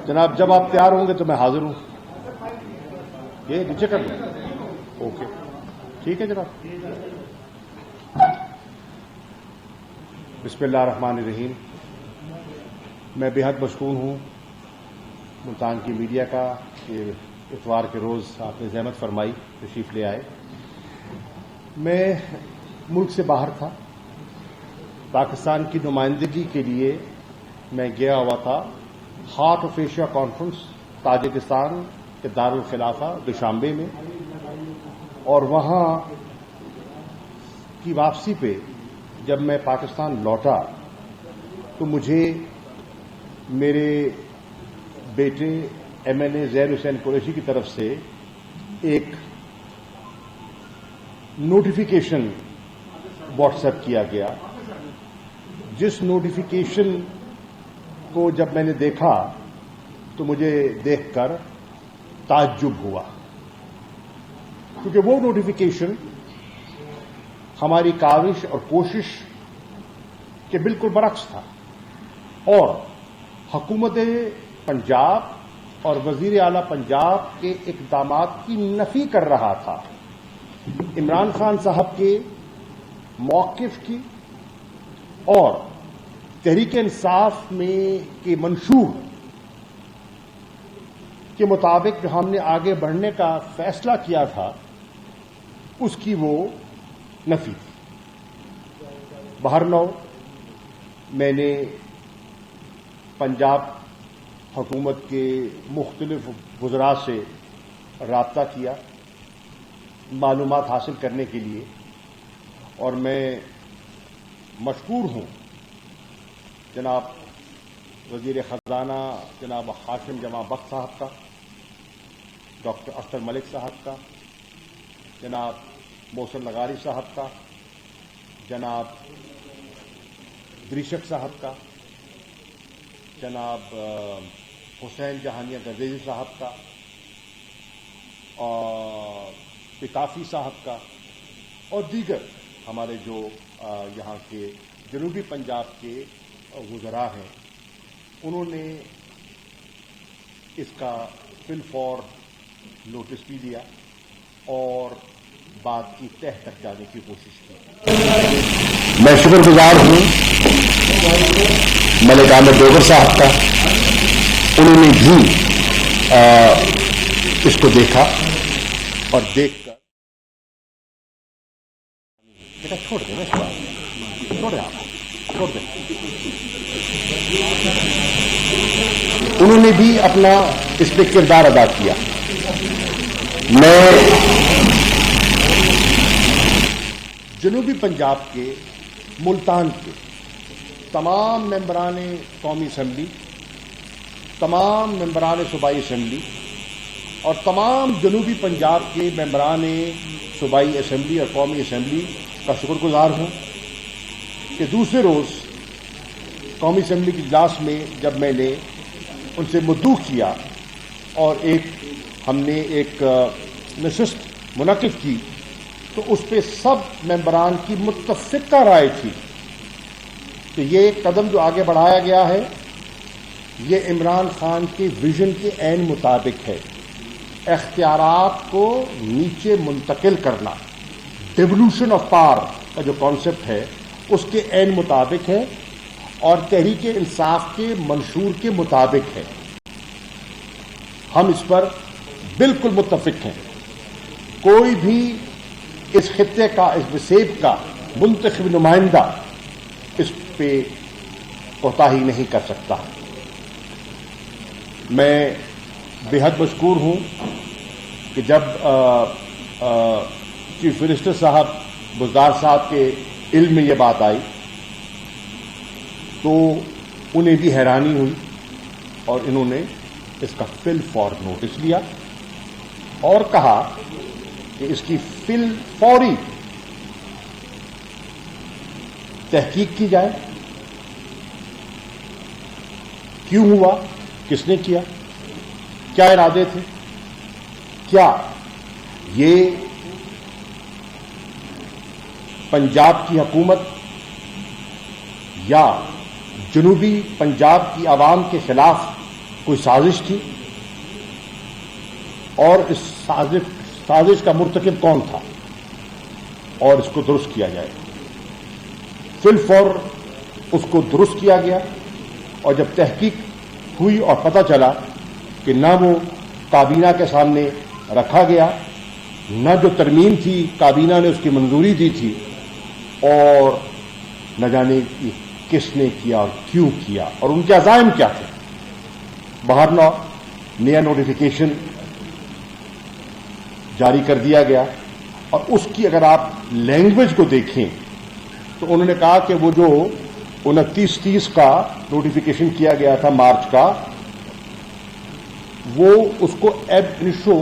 جناب جب آپ تیار ہوں گے تو میں حاضر ہوں. یہ نیچے کر لیں. اوکے ٹھیک ہے جناب. بسم اللہ الرحمن الرحیم. میں بے حد مشکور ہوں ملتان کی میڈیا کا کہ اتوار کے روز آپ نے زحمت فرمائی تشریف لے آئے. میں ملک سے باہر تھا. پاکستان کی نمائندگی کے لیے میں گیا ہوا تھا heart of Asia conference Tajikistan کے دارالخلافہ دشانبے میں, اور وہاں کی واپسی پہ جب میں پاکستان لوٹا تو مجھے میرے بیٹے MNA زین حسین قریشی کی طرف سے ایک نوٹیفیکیشن واٹس ایپ کیا گیا, جس نوٹیفیکیشن کو جب میں نے دیکھا تو مجھے دیکھ کر تعجب ہوا, کیونکہ وہ نوٹیفیکیشن ہماری کاوش اور کوشش کے بالکل برعکس تھا, اور حکومت پنجاب اور وزیر اعلی پنجاب کے اقدامات کی نفی کر رہا تھا. عمران خان صاحب کے موقف کی اور تحریک انصاف میں کے منشور کے مطابق جو ہم نے آگے بڑھنے کا فیصلہ کیا تھا اس کی وہ نفی تھی. بہرنو میں نے پنجاب حکومت کے مختلف وزراء سے رابطہ کیا معلومات حاصل کرنے کے لیے, اور میں مشکور ہوں جناب وزیر خزانہ جناب ہاشم جمع بخت صاحب کا, ڈاکٹر اختر ملک صاحب کا, جناب محسن لغاری صاحب کا, جناب دریشک صاحب کا, جناب حسین جہانیہ غزیزی صاحب کا, اور پکافی صاحب کا, اور دیگر ہمارے جو یہاں کے جنوبی پنجاب کے وزراء ہیں. انہوں نے اس کا فی الفور نوٹس بھی لیا اور بات کی تہہ تک جانے کی کوشش کی. میں شکر گزار ہوں ملک عامر ڈوگر صاحب کا. انہوں نے بھی اس کو دیکھا اور دیکھ کر بیٹا چھوڑ دیں, چھوڑ دیں. انہوں نے بھی اپنا اس پہ کردار ادا کیا. میں جنوبی پنجاب کے ملتان کے تمام ممبران قومی اسمبلی, تمام ممبران صوبائی اسمبلی اور تمام جنوبی پنجاب کے ممبران صوبائی اسمبلی اور قومی اسمبلی کا شکر گزار ہوں کہ دوسرے روز قومی اسمبلی کے اجلاس میں جب میں نے ان سے مدعو کیا اور ہم نے ایک نشست منعقد کی تو اس پہ سب ممبران کی متفقہ رائے تھی کہ یہ قدم جو آگے بڑھایا گیا ہے یہ عمران خان کے ویژن کے عین مطابق ہے. اختیارات کو نیچے منتقل کرنا, ڈیولوشن آف پاور کا جو کانسیپٹ ہے اس کے عین مطابق ہے اور تحریک انصاف کے منشور کے مطابق ہے. ہم اس پر بالکل متفق ہیں. کوئی بھی اس خطے کا, اس وسیب کا منتخب نمائندہ اس پہ کوتاہی نہیں کر سکتا. میں بے حد مشکور ہوں کہ جب چیف منسٹر صاحب بزدار صاحب کے علم میں یہ بات آئی تو انہیں بھی حیرانی ہوئی اور انہوں نے اس کا فی الفور نوٹس لیا اور کہا کہ اس کی فی الفوری تحقیق کی جائے. کیوں ہوا, کس نے کیا, کیا ارادے تھے, کیا یہ پنجاب کی حکومت یا جنوبی پنجاب کی عوام کے خلاف کوئی سازش تھی اور اس سازش کا مرتکب کون تھا اور اس کو درست کیا جائے. فی الفور اس کو درست کیا گیا اور جب تحقیق ہوئی اور پتہ چلا کہ نہ وہ کابینہ کے سامنے رکھا گیا، نہ جو ترمیم تھی کابینہ نے اس کی منظوری دی تھی، اور نہ جانے کس نے کیا اور کیوں کیا اور ان کے عزائم کیا تھے. باہر نیا نوٹیفیکیشن جاری کر دیا گیا اور اس کی اگر آپ لینگویج کو دیکھیں تو انہوں نے کہا کہ وہ جو 29-30 کا نوٹیفیکیشن کیا گیا تھا مارچ کا، وہ اس کو ایب انیشو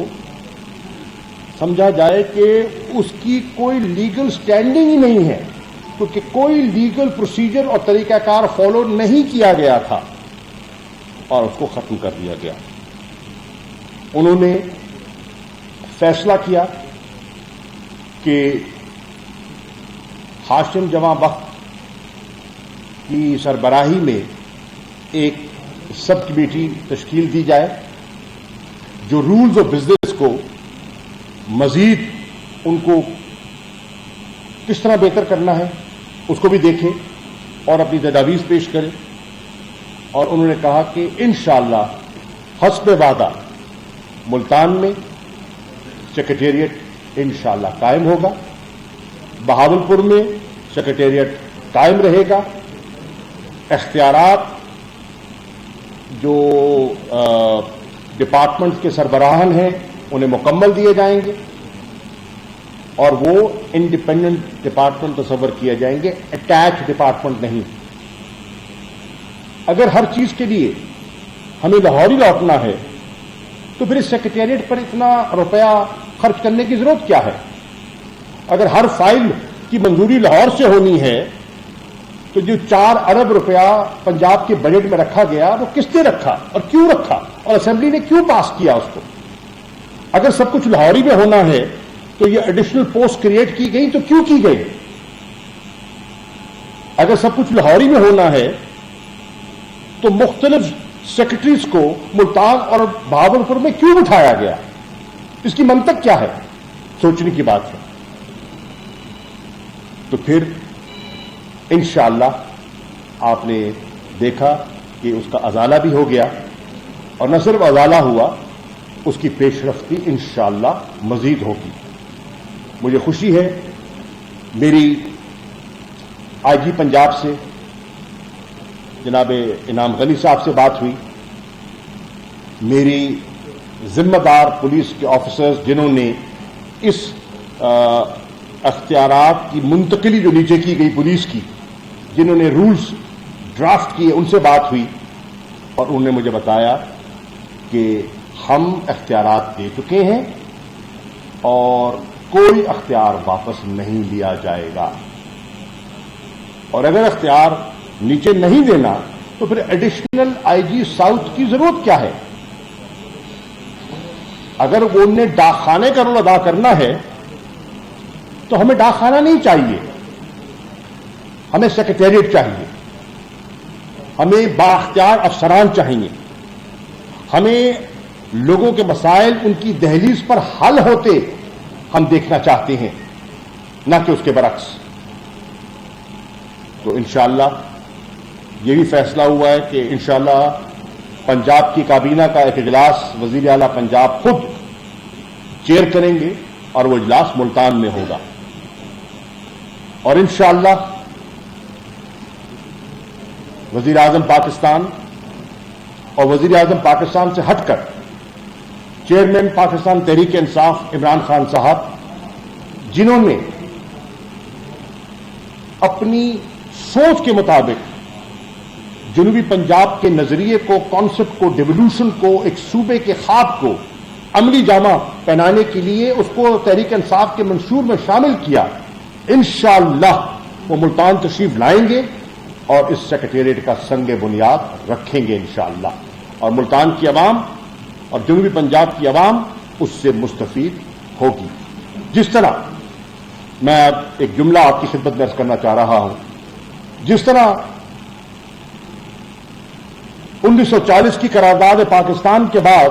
سمجھا جائے کہ اس کی کوئی لیگل سٹینڈنگ ہی نہیں ہے، کیونکہ کوئی لیگل پروسیجر اور طریقہ کار فالو نہیں کیا گیا تھا اور اس کو ختم کر دیا گیا. انہوں نے فیصلہ کیا کہ ہاشم جمع وقت کی سربراہی میں ایک سب کمیٹی تشکیل دی جائے جو رولز آف بزنس کو مزید ان کو کس طرح بہتر کرنا ہے اس کو بھی دیکھے اور اپنی تجاویز پیش کرے. اور انہوں نے کہا کہ انشاءاللہ حسب وعدہ ملتان میں سیکریٹریٹ انشاءاللہ قائم ہوگا، بہاولپور میں سیکریٹریٹ قائم رہے گا، اختیارات جو ڈپارٹمنٹ کے سربراہان ہیں انہیں مکمل دیے جائیں گے اور وہ انڈیپینڈنٹ ڈپارٹمنٹ تصور کیے جائیں گے، اٹیچ ڈپارٹمنٹ نہیں. اگر ہر چیز کے لیے ہمیں لاہور ہی لوٹنا ہے تو پھر اس سیکریٹریٹ پر اتنا روپیہ خرچ کرنے کی ضرورت کیا ہے؟ اگر ہر فائل کی منظوری لاہور سے ہونی ہے تو جو 4 ارب روپیہ پنجاب کے بجٹ میں رکھا گیا وہ کس نے رکھا اور کیوں رکھا اور اسمبلی نے کیوں پاس کیا اس کو؟ اگر سب کچھ لاہوری میں ہونا ہے تو یہ ایڈیشنل پوسٹ کریٹ کی گئی تو کیوں کی گئی؟ اگر سب کچھ لاہوری میں ہونا ہے تو مختلف سیکرٹریز کو ملتان اور بہاولپور میں کیوں اٹھایا گیا؟ اس کی منطق کیا ہے؟ سوچنے کی بات ہے. تو پھر انشاءاللہ آپ نے دیکھا کہ اس کا ازالہ بھی ہو گیا اور نہ صرف ازالہ ہوا، اس کی پیش رفتی انشاءاللہ مزید ہوگی. مجھے خوشی ہے، میری آئی جی پنجاب سے جناب انعام غنی صاحب سے بات ہوئی، میری ذمہ دار پولیس کے آفیسرز جنہوں نے اس اختیارات کی منتقلی جو نیچے کی گئی پولیس کی، جنہوں نے رولز ڈرافٹ کیے، ان سے بات ہوئی اور انہوں نے مجھے بتایا کہ ہم اختیارات دے چکے ہیں اور کوئی اختیار واپس نہیں لیا جائے گا، اور اگر اختیار نیچے نہیں دینا تو پھر ایڈیشنل آئی جی ساؤتھ کی ضرورت کیا ہے؟ اگر وہ انہیں ڈاک خانے کا رول ادا کرنا ہے تو ہمیں ڈاک خانہ نہیں چاہیے، ہمیں سیکریٹریٹ چاہیے، ہمیں بااختیار افسران چاہیے، ہمیں لوگوں کے مسائل ان کی دہلیز پر حل ہوتے ہم دیکھنا چاہتے ہیں، نہ کہ اس کے برعکس. تو انشاءاللہ یہ بھی فیصلہ ہوا ہے کہ انشاءاللہ پنجاب کی کابینہ کا ایک اجلاس وزیر اعلیٰ پنجاب خود چیئر کریں گے اور وہ اجلاس ملتان میں ہوگا، اور انشاءاللہ وزیر اعظم پاکستان اور وزیر اعظم پاکستان سے ہٹ کر چیئرمین پاکستان تحریک انصاف عمران خان صاحب، جنہوں نے اپنی سوچ کے مطابق جنوبی پنجاب کے نظریے کو، کانسیپٹ کو، ڈیولوشن کو، ایک صوبے کے خواب کو عملی جامہ پہنانے کے لیے اس کو تحریک انصاف کے منشور میں شامل کیا، انشاءاللہ وہ ملتان تشریف لائیں گے اور اس سیکریٹریٹ کا سنگ بنیاد رکھیں گے انشاءاللہ، اور ملتان کی عوام اور جنوبی پنجاب کی عوام اس سے مستفید ہوگی. جس طرح میں ایک جملہ آپ کی خدمت میں عرض کرنا چاہ رہا ہوں، جس طرح 1940 کی قرارداد پاکستان کے بعد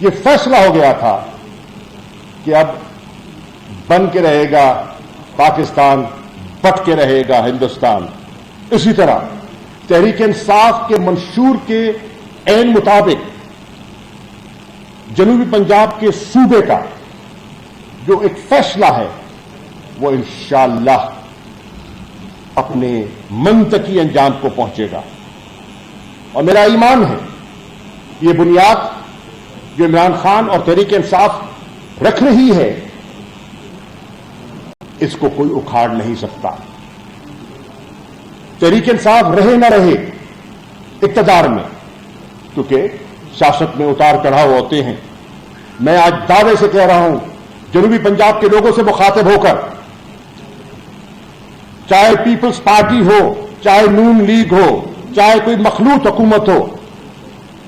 یہ فیصلہ ہو گیا تھا کہ اب بن کے رہے گا پاکستان، بٹ کے رہے گا ہندوستان. اسی طرح تحریک انصاف کے منشور کے عین مطابق جنوبی پنجاب کے صوبے کا جو ایک فیصلہ ہے وہ انشاءاللہ اپنے منطقی انجام کو پہنچے گا. اور میرا ایمان ہے یہ بنیاد جو عمران خان اور تحریک انصاف رکھ رہی ہے اس کو کوئی اکھاڑ نہیں سکتا. تحریک انصاف رہے نہ رہے اقتدار میں، کیونکہ سیاست میں اتار چڑھاؤ ہوتے ہیں. میں آج دعوے سے کہہ رہا ہوں جنوبی پنجاب کے لوگوں سے مخاطب ہو کر، چاہے پیپلز پارٹی ہو، چاہے نون لیگ ہو، چاہے کوئی مخلوط حکومت ہو،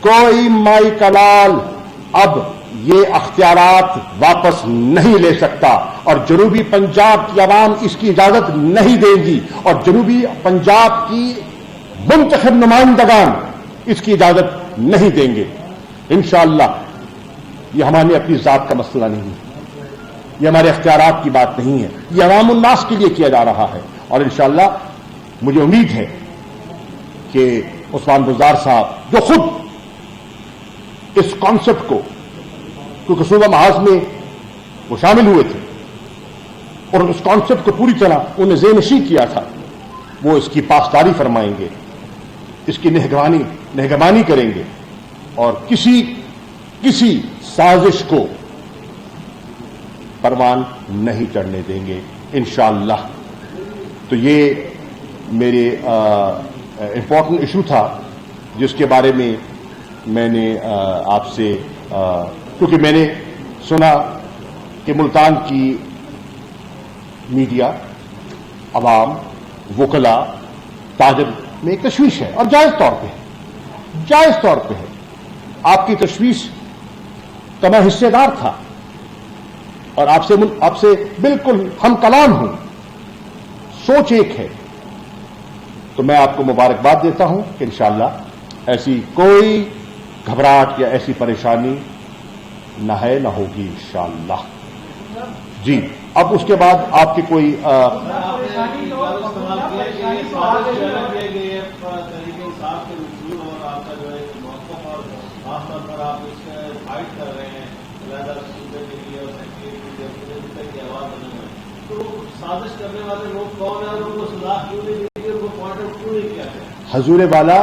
کوئی مائی کلال اب یہ اختیارات واپس نہیں لے سکتا، اور جنوبی پنجاب کی عوام اس کی اجازت نہیں دے گی، اور جنوبی پنجاب کی منتخب نمائندگان اس کی اجازت نہیں دیں گے. انشاءاللہ یہ ہماری اپنی ذات کا مسئلہ نہیں ہے، یہ ہمارے اختیارات کی بات نہیں ہے، یہ عوام الناس کے لیے کیا جا رہا ہے. اور انشاءاللہ مجھے امید ہے کہ عثمان بزدار صاحب جو خود اس کانسیپٹ کو، کیونکہ صوبہ محاذ میں وہ شامل ہوئے تھے اور اس کانسیپٹ کو پوری طرح انہیں ذہن نشین کیا تھا، وہ اس کی پاسداری فرمائیں گے، اس کی نگہبانی کریں گے اور کسی سازش کو پروان نہیں چڑھنے دیں گے انشاءاللہ. تو یہ میرے امپورٹنٹ ایشو تھا جس کے بارے میں میں نے آپ سے، کیونکہ میں نے سنا کہ ملتان کی میڈیا، عوام، وکلاء، تاجر میں ایک تشویش ہے، اور جائز طور پہ ہے. آپ کی تشویش کا میں حصے دار تھا اور آپ سے بالکل ہم کلام ہوں، سوچ ایک ہے. تو میں آپ کو مبارکباد دیتا ہوں کہ انشاءاللہ ایسی کوئی گھبراہٹ یا ایسی پریشانی نہ ہے، نہ ہوگی انشاءاللہ. جی اب اس کے بعد آپ کی کوئی سازش کرنے والے لوگ کون ہیں اور ان کو سزا کیوں نہیں دی گئی، ان کو پوائنٹ آؤٹ کیوں نہیں کیا ہے؟ حضور والا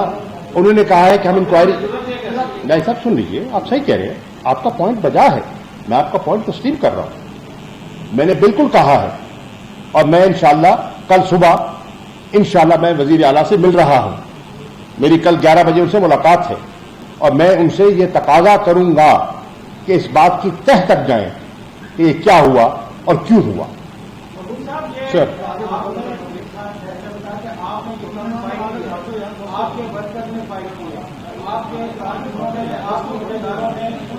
انہوں نے کہا ہے کہ ہم انکوائری نہیں. صاحب سن لیجئے، آپ صحیح کہہ رہے ہیں، آپ کا پوائنٹ بجا ہے، میں آپ کا پوائنٹ تسلیم کر رہا ہوں. میں نے بالکل کہا ہے اور میں انشاءاللہ کل صبح انشاءاللہ میں وزیر اعلیٰ سے مل رہا ہوں. میری کل 11 بجے ان سے ملاقات ہے اور میں ان سے یہ تقاضا کروں گا کہ اس بات کی تہ تک جائیں کہ یہ کیا ہوا اور کیوں ہوا. سر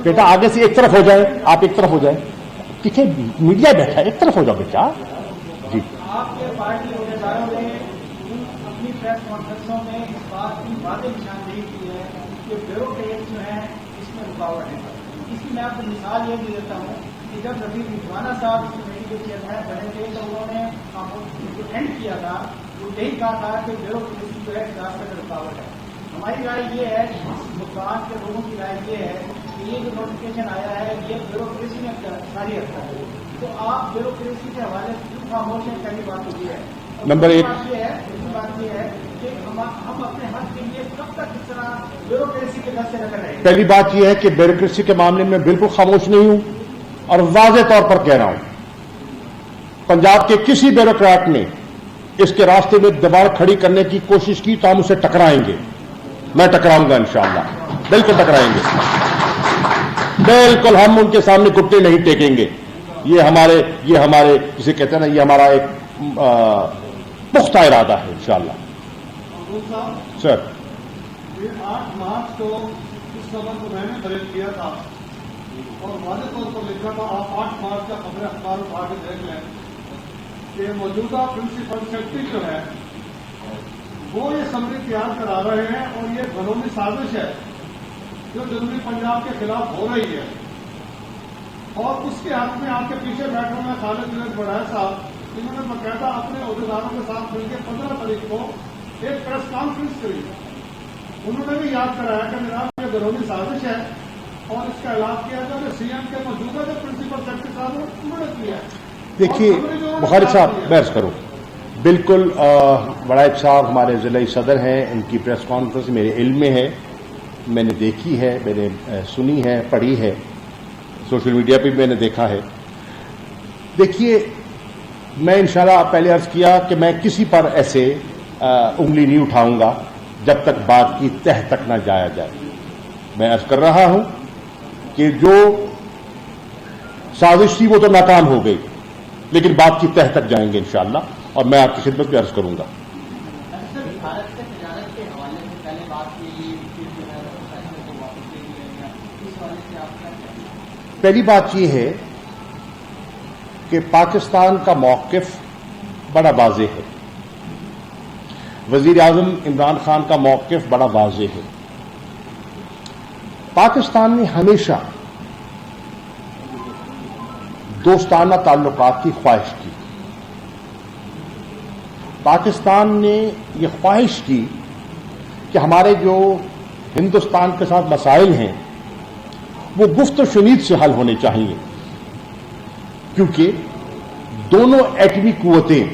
بیٹا آگے سے ایک طرف ہو جائے، آپ ایک طرف ہو جائیں، پیچھے میڈیا بیٹھا ہے، ایک طرف ہو جاؤ بیٹا. جی آپ کے پارٹی عہدیداروں نے اپنی پریس کانفرنسوں میں اس بات کی واضح نشاندہی کی ہے کہ بیوروکریٹ جو ہے اس میں رکاوٹ ہے. اس کی میں آپ کو مثال یہ بھی دیتا ہوں کہ جب رفیع رضوانہ صاحب اس کمیٹی کے چیئرمین بنے تھے تو انہوں نے جو اینڈ کیا تھا وہ یہی کہا تھا کہ بیوروکریسی جو ہے سیاست میں رکاوٹ ہے. ہماری رائے یہ ہے، ملتان کے لوگوں کی رائے یہ ہے کہ یہ جو نوٹیفکیشن آیا ہے یہ بیوروکریسی میں جاری رکھتا ہے. تو آپ بیوروکریسی کے حوالے سے خاموش ہیں، پہلی بات تو یہ ہے. نمبر ایک دوسری بات یہ ہے کہ ہم اپنے حق کے لیے کب تک اس طرح بیوروکریسی کے گھر سے لگ رہے ہیں. پہلی بات یہ ہے کہ بیوروکریسی کے معاملے میں بالکل خاموش نہیں ہوں اور واضح طور پر کہہ رہا ہوں، پنجاب کے کسی بیوروکریٹ نے اس کے راستے میں دیوار کھڑی کرنے کی کوشش کی تو ہم اسے ٹکرائیں گے. میں ٹکراؤں گا انشاءاللہ، بالکل ٹکرائیں گے، بالکل ہم ان کے سامنے گھٹنے نہیں ٹیکیں گے. یہ ہمارے جسے کہتے ہیں نا، یہ ہمارا ایک پختہ ارادہ ہے انشاءاللہ. سر 8 مارچ کو اس خبر کو میں نے بریک کیا تھا اور واضح طور پر لکھا تھا، آپ 8 مارچ کا خبر اخبار اٹھا کے دیکھ لیں کہ موجودہ پرنسپل سیکرٹری جو ہے وہ یہ اسمبلی تیار کرا رہے ہیں اور یہ قانونی سازش ہے جو جنوبی پنجاب کے خلاف ہو رہی ہے، اور اس کے حق میں آپ کے پیچھے بیٹھے ہوئے خالد جنید بڑھائے صاحب، انہوں نے باقاعدہ اپنے عہدیداروں کے ساتھ مل کے 15 تاریخ کو ایک پریس کانفرنس کری، انہوں نے بھی یاد کرایا کہ جناب یہ قانونی سازش ہے اور اس کا اعلان کیا جائے کہ سی ایم کے موجودہ جو پرنسپل سیکرٹری صاحب انہوں نے کیا ہے۔ دیکھیے بخاری صاحب بحث کرو، بالکل وڑائچ صاحب ہمارے ضلعی صدر ہیں، ان کی پریس کانفرنس میرے علم میں ہے، میں نے دیکھی ہے، میں نے سنی ہے، پڑھی ہے، سوشل میڈیا پہ بھی میں نے دیکھا ہے۔ دیکھیے میں انشاءاللہ پہلے عرض کیا کہ میں کسی پر ایسے انگلی نہیں اٹھاؤں گا جب تک بات کی تہ تک نہ جایا جائے۔ میں عرض کر رہا ہوں کہ جو سازش تھی وہ تو ناکام ہو گئی، لیکن بات کی تہ تک جائیں گے انشاءاللہ، اور میں آپ کی خدمت میں عرض کروں گا۔ پہلی بات یہ ہے کہ پاکستان کا موقف بڑا واضح ہے، وزیر اعظم عمران خان کا موقف بڑا واضح ہے۔ پاکستان نے ہمیشہ دوستانہ تعلقات کی خواہش کی، پاکستان نے یہ خواہش کی کہ ہمارے جو ہندوستان کے ساتھ مسائل ہیں وہ گفت و شنید سے حل ہونے چاہیے، کیونکہ دونوں ایٹمی قوتیں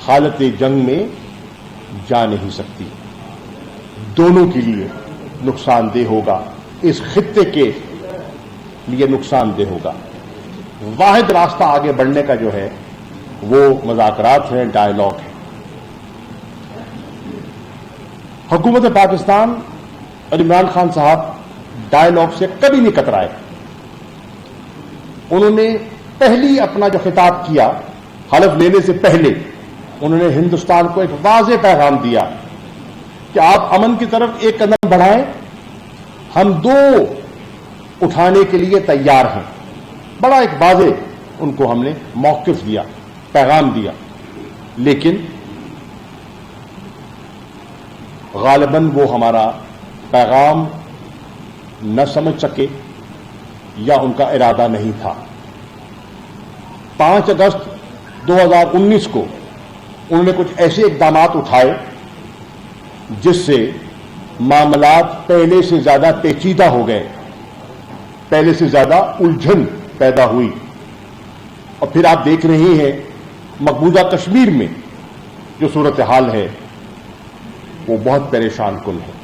حالت جنگ میں جا نہیں سکتی، دونوں کے لیے نقصان دہ ہوگا، اس خطے کے لیے نقصان دہ ہوگا۔ واحد راستہ آگے بڑھنے کا جو ہے وہ مذاکرات ہیں، ڈائیلاگ ہے۔ حکومت پاکستان اور عمران خان صاحب ڈائیلاگ سے کبھی نہیں کترائے۔ انہوں نے پہلی اپنا جو خطاب کیا حلف لینے سے پہلے، انہوں نے ہندوستان کو ایک واضح پیغام دیا کہ آپ امن کی طرف ایک قدم بڑھائیں، ہم دو اٹھانے کے لیے تیار ہیں۔ بڑا ایک واضح ان کو ہم نے موقف دیا، پیغام دیا، لیکن غالباً وہ ہمارا پیغام نہ سمجھ سکے یا ان کا ارادہ نہیں تھا۔ 5 اگست 2019 کو انہوں نے کچھ ایسے اقدامات اٹھائے جس سے معاملات پہلے سے زیادہ پیچیدہ ہو گئے، پہلے سے زیادہ الجھن پیدا ہوئی، اور پھر آپ دیکھ رہے ہیں مقبوضہ کشمیر میں جو صورتحال ہے وہ بہت پریشان کن ہے۔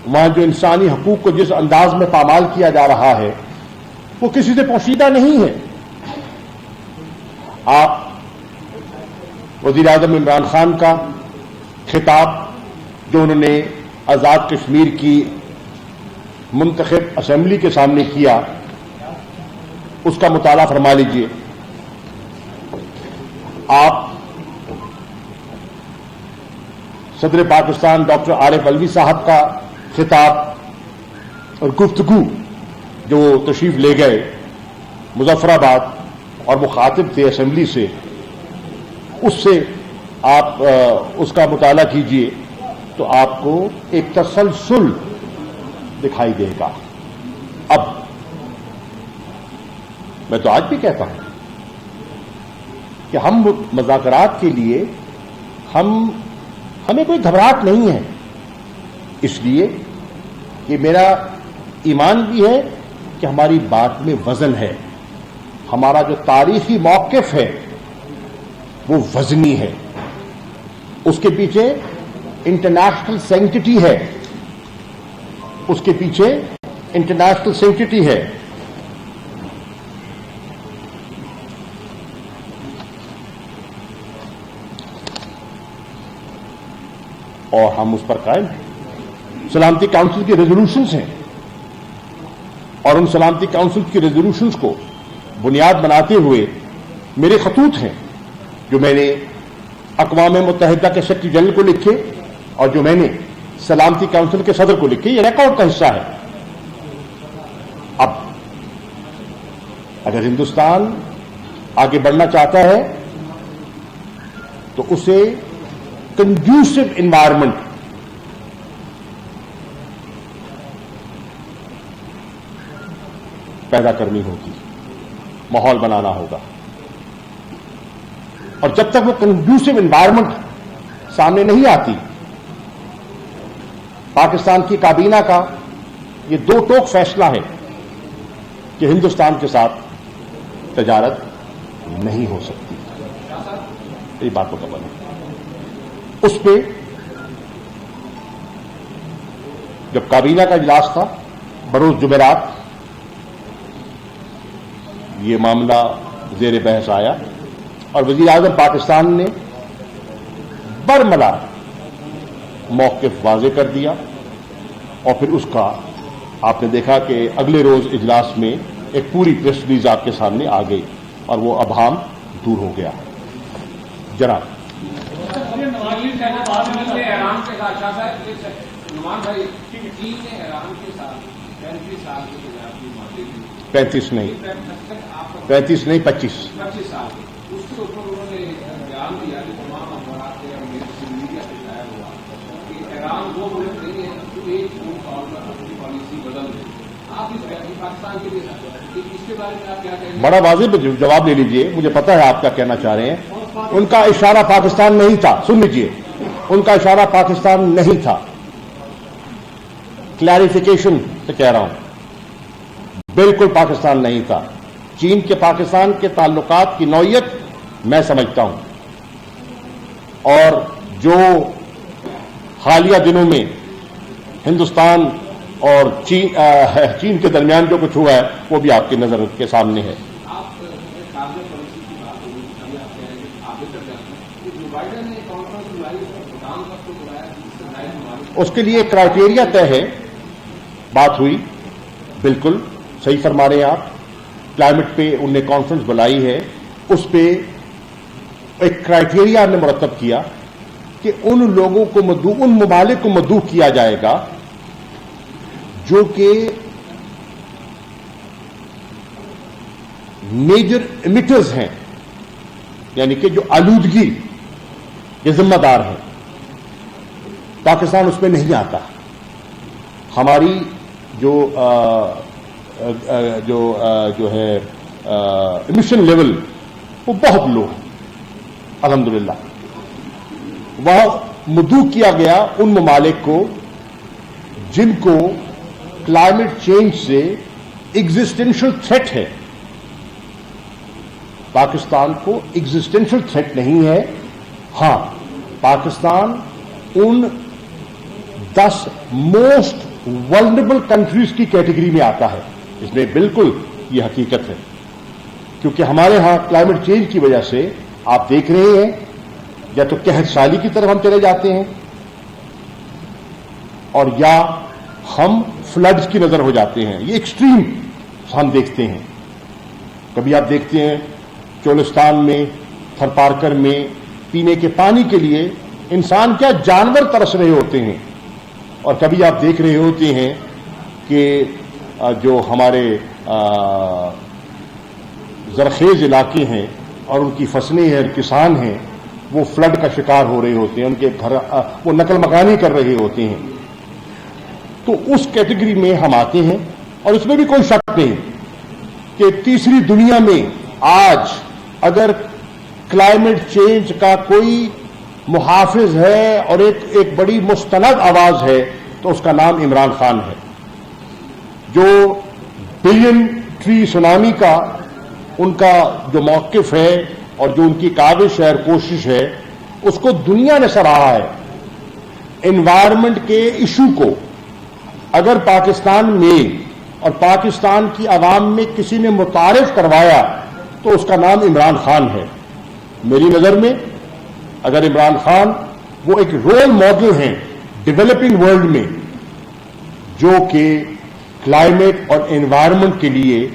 وہاں جو انسانی حقوق کو جس انداز میں پامال کیا جا رہا ہے وہ کسی سے پوشیدہ نہیں ہے۔ آپ وزیر اعظم عمران خان کا خطاب جو انہوں نے آزاد کشمیر کی منتخب اسمبلی کے سامنے کیا، اس کا مطالعہ فرما لیجئے۔ آپ صدر پاکستان ڈاکٹر عارف علوی صاحب کا خطاب اور گفتگو جو تشریف لے گئے مظفر آباد اور مخاطب تھے اسمبلی سے، اس سے آپ اس کا مطالعہ کیجئے تو آپ کو ایک تسلسل دکھائی دے گا۔ اب میں تو آج بھی کہتا ہوں کہ ہم مذاکرات کے لیے ہمیں کوئی گھبراہٹ نہیں ہے، اس لیے کہ میرا ایمان بھی ہے کہ ہماری بات میں وزن ہے، ہمارا جو تاریخی موقف ہے وہ وزنی ہے، اس کے پیچھے انٹرنیشنل سینکٹی ہے، اس کے پیچھے انٹرنیشنل سینکٹی ہے۔ اور ہم اس پر قائم ہیں۔ سلامتی کاؤنسل کی ریزولوشنز ہیں، اور ان سلامتی کاؤنسل کی ریزولوشنز کو بنیاد بناتے ہوئے میرے خطوط ہیں جو میں نے اقوام متحدہ کے سیکرٹری جنرل کو لکھے اور جو میں نے سلامتی کاؤنسل کے صدر کو لکھے، یہ ریکارڈ کا حصہ ہے۔ اب اگر ہندوستان آگے بڑھنا چاہتا ہے تو اسے کنڈیوسو انوائرمنٹ پیدا کرنی ہوگی، ماحول بنانا ہوگا، اور جب تک وہ کنڈیوسو انوائرمنٹ سامنے نہیں آتی، پاکستان کی کابینہ کا یہ دو ٹوک فیصلہ ہے کہ ہندوستان کے ساتھ تجارت نہیں ہو سکتی، یہ بات مکمل ہے۔ اس پہ جب کابینہ کا اجلاس تھا بروز جمعرات، یہ معاملہ زیر بحث آیا اور وزیر اعظم پاکستان نے برملا موقف واضح کر دیا، اور پھر اس کا آپ نے دیکھا کہ اگلے روز اجلاس میں ایک پوری پریس ریلیز آپ کے سامنے آ گئی اور وہ ابہام دور ہو گیا۔ جناب ایران کے ساتھ شاہ صاحب نعمان بھائی، چین نے ایران کے ساتھ 35 سال کی تجارتی معاہدے کی، 35 نہیں 25 سال اس کے اوپر انہوں نے بیان دیا کہ تمام اخبارات سے اور میڈیا سے ظاہر ہوا کہ ایران وہ ملک نہیں ہے جو ایک فون کال پر اپنی پالیسی بدل دے۔ آپ اس پاکستان کے لیے اس کے بارے میں آپ کیا کہیں گے؟ بڑا واضح جواب لے لیجئے، مجھے پتا ہے آپ کیا کہنا چاہ رہے ہیں۔ ان کا اشارہ پاکستان نہیں تھا، سن لیجئے، ان کا اشارہ پاکستان نہیں تھا، کلیریفیکیشن سے کہہ رہا ہوں، بالکل پاکستان نہیں تھا۔ چین کے پاکستان کے تعلقات کی نوعیت میں سمجھتا ہوں، اور جو حالیہ دنوں میں ہندوستان اور چین کے درمیان جو کچھ ہوا ہے وہ بھی آپ کی نظر کے سامنے ہے۔ اس کے لیے کرائیٹیریا طے ہے، بات ہوئی، بالکل صحیح فرما رہے ہیں آپ، کلائمیٹ پہ انہوں نے کانفرنس بلائی ہے، اس پہ ایک کرائیٹیریا نے مرتب کیا کہ ان لوگوں کو ان ممالک کو مدعو کیا جائے گا جو کہ میجر ایمیٹرز ہیں، یعنی کہ جو آلودگی کے ذمہ دار ہیں۔ پاکستان اس میں نہیں آتا، ہماری جو ہے ایمیشن لیول وہ بہت لو ہے الحمدللہ۔ وہاں مدعو کیا گیا ان ممالک کو جن کو کلائمیٹ چینج سے ایگزسٹینشل تھریٹ ہے۔ پاکستان کو ایگزسٹینشل تھریٹ نہیں ہے، ہاں پاکستان ان 10 موسٹ ولنریبل کنٹریز کی کیٹیگری میں آتا ہے، اس میں بالکل یہ حقیقت ہے، کیونکہ ہمارے ہاں کلائمیٹ چینج کی وجہ سے آپ دیکھ رہے ہیں یا تو قحط سالی کی طرف ہم چلے جاتے ہیں، اور یا ہم فلڈز کی نظر ہو جاتے ہیں، یہ ایکسٹریم ہم دیکھتے ہیں۔ کبھی آپ دیکھتے ہیں چولستان میں، تھر پارکر میں پینے کے پانی کے لیے انسان کیا جانور ترس رہے ہوتے ہیں، اور کبھی آپ دیکھ رہے ہوتے ہیں کہ جو ہمارے زرخیز علاقے ہیں اور ان کی فصلیں ہیں اور کسان ہیں وہ فلڈ کا شکار ہو رہے ہوتے ہیں، ان کے گھر وہ نقل مکانی کر رہے ہوتے ہیں۔ تو اس کیٹیگری میں ہم آتے ہیں، اور اس میں بھی کوئی شک نہیں کہ تیسری دنیا میں آج اگر کلائمیٹ چینج کا کوئی محافظ ہے اور ایک بڑی مستند آواز ہے تو اس کا نام عمران خان ہے، جو بلین ٹری سونامی کا ان کا جو موقف ہے اور جو ان کی کاوش ہے اور کوشش ہے اس کو دنیا نے سراہا ہے۔ انوائرمنٹ کے ایشو کو اگر پاکستان میں اور پاکستان کی عوام میں کسی نے متعارف کروایا تو اس کا نام عمران خان ہے۔ میری نظر میں اگر عمران خان وہ ایک رول ماڈل ہیں ڈیولپنگ ورلڈ میں جو کہ کلائمیٹ اور انوائرمنٹ کے لیے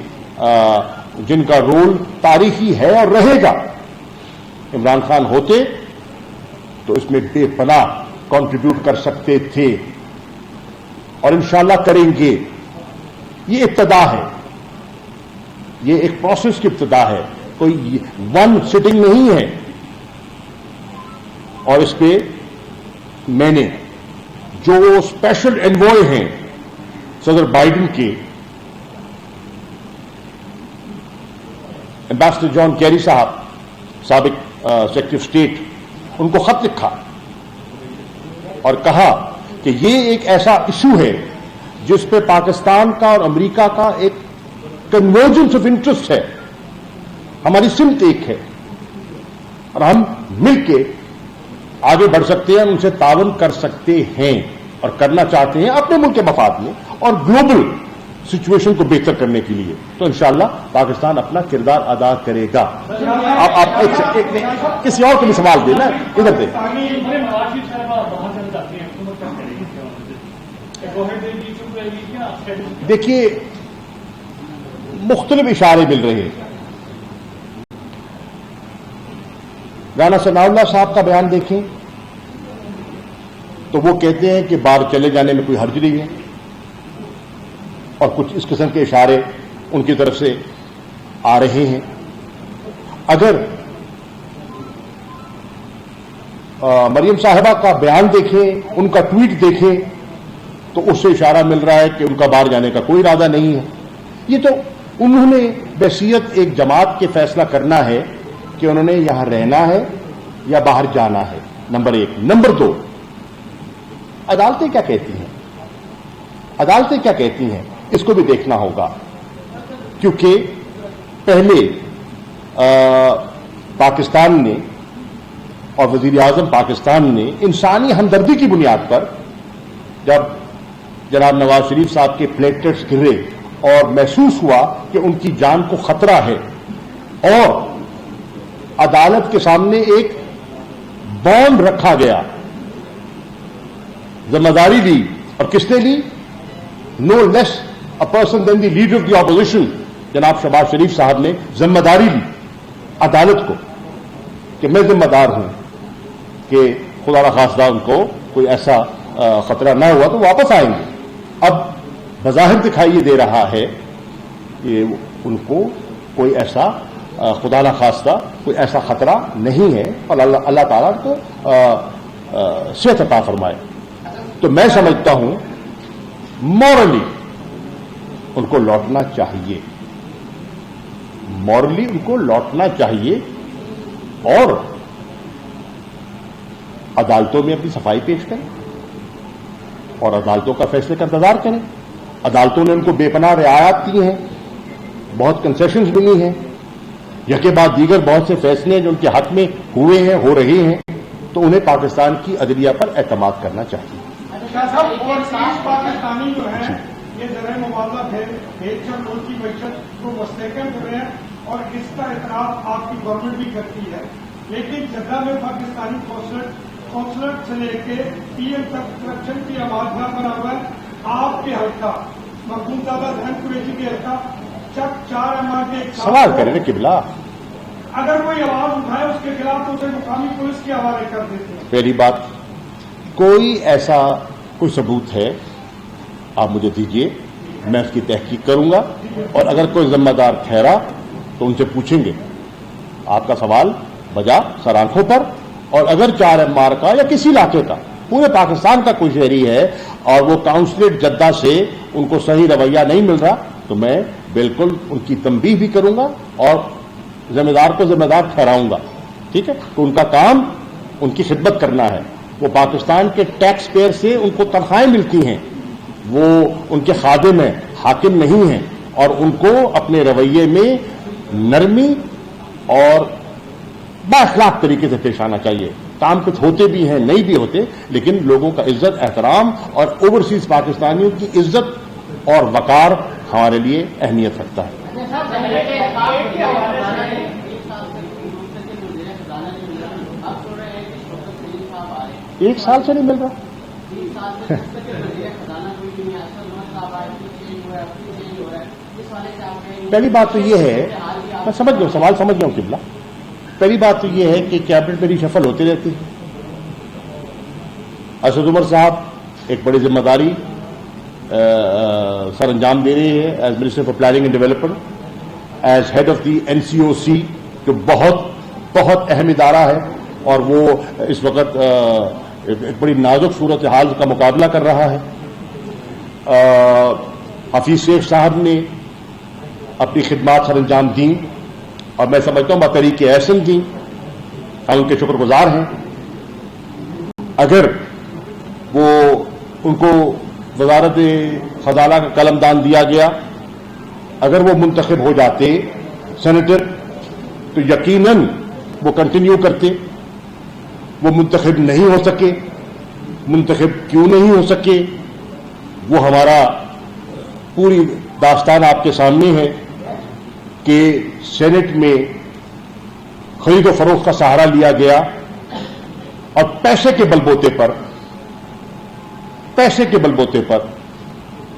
جن کا رول تاریخی ہے اور رہے گا، عمران خان ہوتے تو اس میں بے پناہ کنٹریبیوٹ کر سکتے تھے اور انشاءاللہ کریں گے۔ یہ ابتدا ہے، یہ ایک پروسیس کی ابتدا ہے، کوئی ون سٹنگ نہیں ہے۔ اور اس پہ میں نے جو اسپیشل انوائے ہیں صدر بائیڈن کے ایمبیسڈر جان کیری صاحب سابق سیکرٹری آف اسٹیٹ ان کو خط لکھا اور کہا کہ یہ ایک ایسا ایشو ہے جس پہ پاکستان کا اور امریکہ کا ایک کنورجنس آف انٹرسٹ ہے، ہماری سمت ایک ہے اور ہم مل کے آگے بڑھ سکتے ہیں، ان سے تعاون کر سکتے ہیں اور کرنا چاہتے ہیں اپنے ملک کے مفاد میں اور گلوبل سچویشن کو بہتر کرنے کے لیے، تو انشاءاللہ پاکستان اپنا کردار ادا کرے گا۔ آپ کسی اور کو بھی سوال دیں نا، ادھر دیں۔ دیکھیے مختلف اشارے مل رہے ہیں۔ رانا ثناء اللہ صاحب کا بیان دیکھیں تو وہ کہتے ہیں کہ باہر چلے جانے میں کوئی حرج نہیں ہے، اور کچھ اس قسم کے اشارے ان کی طرف سے آ رہے ہیں۔ اگر مریم صاحبہ کا بیان دیکھیں، ان کا ٹویٹ دیکھیں تو اس سے اشارہ مل رہا ہے کہ ان کا باہر جانے کا کوئی ارادہ نہیں ہے۔ یہ تو انہوں نے بحیثیت ایک جماعت کے فیصلہ کرنا ہے کہ انہوں نے یہاں رہنا ہے یا باہر جانا ہے، نمبر ایک۔ نمبر دو، عدالتیں کیا کہتی ہیں؟ عدالتیں کیا کہتی ہیں اس کو بھی دیکھنا ہوگا، کیونکہ پہلے پاکستان نے اور وزیر اعظم پاکستان نے انسانی ہمدردی کی بنیاد پر جب جناب نواز شریف صاحب کے پلیٹلیٹس گرے اور محسوس ہوا کہ ان کی جان کو خطرہ ہے، اور عدالت کے سامنے ایک بانڈ رکھا گیا، ذمہ داری لی، اور کس نے لی؟ No less a person than the leader of the opposition جناب شہباز شریف صاحب نے ذمہ داری لی عدالت کو کہ میں ذمہ دار ہوں کہ خدا نخواستہ ان کو کوئی ایسا خطرہ نہ ہوا تو واپس آئیں گے۔ اب بظاہر دکھائی یہ دے رہا ہے کہ ان کو کوئی ایسا خدا نخواستہ کوئی ایسا خطرہ نہیں ہے، اور اللہ تعالیٰ کو صحت عطا فرمائے۔ تو میں سمجھتا ہوں مورلی ان کو لوٹنا چاہیے، مورلی ان کو لوٹنا چاہیے، اور عدالتوں میں اپنی صفائی پیش کریں اور عدالتوں کا فیصلے کا انتظار کریں۔ عدالتوں نے ان کو بے پناہ رعایات کی ہیں، بہت کنسیشنز ملی ہیں، یکے بعد دیگر بہت سے فیصلے جو ان کے حق میں ہوئے ہیں، ہو رہے ہیں، تو انہیں پاکستان کی عدلیہ پر اعتماد کرنا چاہیے۔ پاکستانی جو ہے یہ ذرائع مبادلہ ملک کی معیشت کو مستحکم کر رہے ہیں اور اس کا اعتراف آپ کی گورنمنٹ بھی کرتی ہے، لیکن جگہ میں پاکستانی قونصلٹ سے لے کے پی ایم تک کرپشن کی آوازگاہ بنا ہوا ہے۔ آپ کے حلقہ محمود زادہ ذہن قریشی کے حلقہ چک 4 MR کے سوال کریں نا قبلہ، اگر کوئی آواز اٹھائے اس کے خلاف تو اسے مقامی پولیس کے حوالے کر دیتے ہیں۔ پہلی بات، کوئی ایسا کوئی ثبوت ہے آپ مجھے دیجئے، میں اس کی تحقیق کروں گا، اور اگر کوئی ذمہ دار ٹھہرا تو ان سے پوچھیں گے۔ آپ کا سوال بجا سر آنکھوں پر، اور اگر 4 MR کا یا کسی علاقے کا پورے پاکستان کا کوئی شہری ہے اور وہ کاؤنسلیٹ جدہ سے ان کو صحیح رویہ نہیں مل رہا، تو میں بالکل ان کی تنبیہ بھی کروں گا اور ذمہ دار کو ذمہ دار ٹھہراؤں گا، ٹھیک ہے؟ تو ان کا کام ان کی خدمت کرنا ہے۔ وہ پاکستان کے ٹیکس پیئر سے ان کو تنخواہیں ملتی ہیں، وہ ان کے خادم ہیں، حاکم نہیں ہیں، اور ان کو اپنے رویے میں نرمی اور بااخلاق طریقے سے پیش آنا چاہیے۔ کام کچھ ہوتے بھی ہیں، نہیں بھی ہوتے، لیکن لوگوں کا عزت احترام اور اوورسیز پاکستانیوں کی عزت اور وقار ہمارے لیے اہمیت رکھتا ہے۔ 1 سال سے نہیں مل رہا۔ پہلی بات تو یہ ہے، میں سمجھ گیا سوال، سمجھ گیا ہوں قبلہ۔ پہلی بات تو یہ ہے کہ کیبنٹ میں ریشفل ہوتی رہتی ہے۔ اسد عمر صاحب ایک بڑی ذمہ داری سر انجام دے رہے ہیں as minister for planning and development, as head of the NCOC، جو بہت بہت اہم ادارہ ہے اور وہ اس وقت ایک بڑی نازک صورتحال کا مقابلہ کر رہا ہے. حفیظ شیخ صاحب نے اپنی خدمات سر انجام دیں اور میں سمجھتا ہوں بطریق احسن دیں، ہم ان کے شکر گزار ہیں. اگر وہ ان کو وزارت خزانہ کا قلم دان دیا گیا، اگر وہ منتخب ہو جاتے سینیٹر تو یقیناً وہ کنٹینیو کرتے. وہ منتخب نہیں ہو سکے. منتخب کیوں نہیں ہو سکے؟ وہ ہمارا پوری داستان آپ کے سامنے ہے کہ سینٹ میں خرید و فروخت کا سہارا لیا گیا اور پیسے کے بلبوتے پر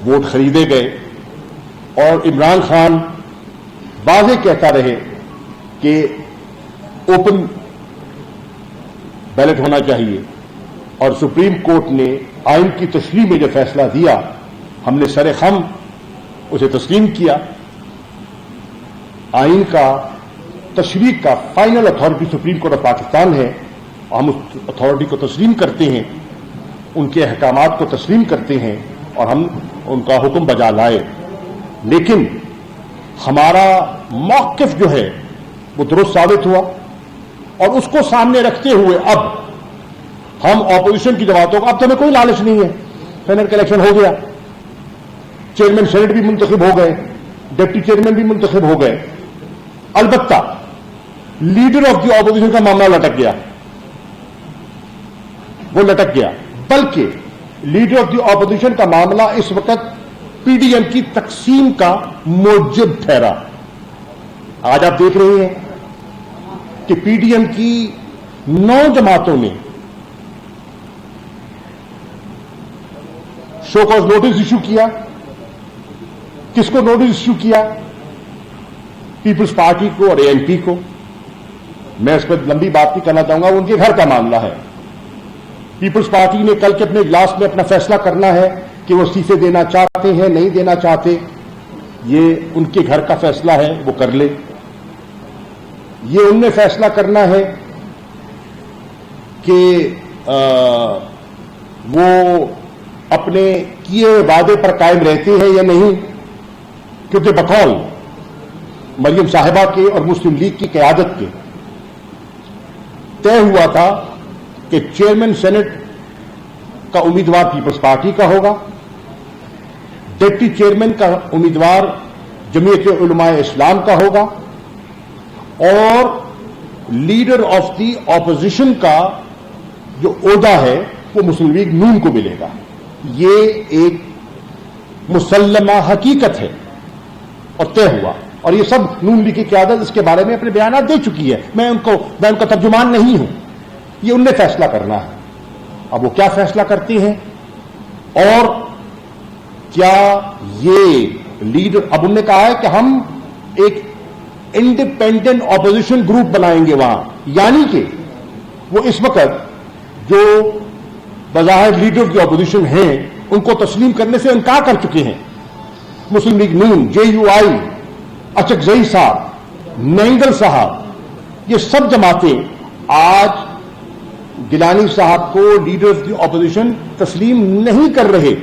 ووٹ خریدے گئے. اور عمران خان واضح کہتا رہے کہ اوپن بیلٹ ہونا چاہیے، اور سپریم کورٹ نے آئین کی تشریح میں جو فیصلہ دیا ہم نے سر خم اسے تسلیم کیا. آئین کا تشریح کا final authority supreme court of Pakistan ہے، اور ہم اس اتھارٹی کو تسلیم کرتے ہیں، ان کے احکامات کو تسلیم کرتے ہیں اور ہم ان کا حکم بجا لائے. لیکن ہمارا موقف جو ہے وہ درست ثابت ہوا، اور اس کو سامنے رکھتے ہوئے اب ہم اپوزیشن کی جماعتوں کو، اب تو ہمیں کوئی لالچ نہیں ہے. سینٹ کا الیکشن ہو گیا، چیئرمین سینٹ بھی منتخب ہو گئے، ڈپٹی چیئرمین بھی منتخب ہو گئے. البتہ لیڈر آف دی اپوزیشن کا معاملہ لٹک گیا، وہ لٹک گیا. بلکہ لیڈر آف دی اپوزیشن کا معاملہ اس وقت پی ڈی ایم کی تقسیم کا موجب ٹھہرا. آج آپ دیکھ رہے ہیں کہ پی ڈی ایم کی 9 جماعتوں نے شو کاز نوٹس ایشو کیا. کس کو نوٹس ایشو کیا؟ پیپلز پارٹی کو اور اے این پی کو. میں اس پر لمبی بات نہیں کرنا چاہوں گا، وہ ان کے گھر کا معاملہ ہے. پیپلز پارٹی نے کل کے اپنے اجلاس میں اپنا فیصلہ کرنا ہے کہ وہ استعفے دینا چاہتے ہیں نہیں دینا چاہتے. یہ ان کے گھر کا فیصلہ ہے، وہ کر لے. یہ ان نے فیصلہ کرنا ہے کہ وہ اپنے کیے ہوئے وعدے پر قائم رہتے ہیں یا نہیں. کیونکہ بقول مریم صاحبہ کے اور مسلم لیگ کی قیادت کے طے ہوا تھا کہ چیئرمین سینٹ کا امیدوار پیپلز پارٹی کا ہوگا، ڈپٹی چیئرمین کا امیدوار جمعیت علماء اسلام کا ہوگا، اور لیڈر آف دی اپوزیشن کا جو عہدہ ہے وہ مسلم لیگ نون کو ملے گا. یہ ایک مسلمہ حقیقت ہے اور طے ہوا، اور یہ سب نون لیگ کی قیادت اس کے بارے میں اپنے بیانات دے چکی ہے. میں ان کا ترجمان نہیں ہوں، یہ ان نے فیصلہ کرنا ہے. اب وہ کیا فیصلہ کرتے ہیں اور کیا یہ لیڈر، اب انہوں نے کہا ہے کہ ہم ایک انڈیپینڈنٹ اپوزیشن گروپ بنائیں گے وہاں، یعنی کہ وہ اس وقت جو بظاہر لیڈر کی اپوزیشن ہیں ان کو تسلیم کرنے سے انکار کر چکے ہیں. مسلم لیگ نون، جے یو آئی، اچکزئی صاحب، نینگل صاحب، یہ سب جماعتیں آج گیلانی صاحب کو لیڈر آف دی اپوزیشن تسلیم نہیں کر رہے.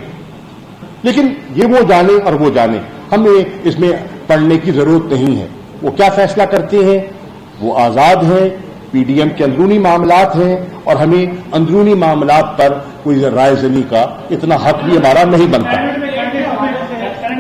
لیکن یہ وہ جانے اور وہ جانے، ہمیں اس میں پڑھنے کی ضرورت نہیں ہے. وہ کیا فیصلہ کرتے ہیں وہ آزاد ہیں، پی ڈی ایم کے اندرونی معاملات ہیں، اور ہمیں اندرونی معاملات پر کوئی رائے زنی کا اتنا حق بھی ہمارا نہیں بنتا.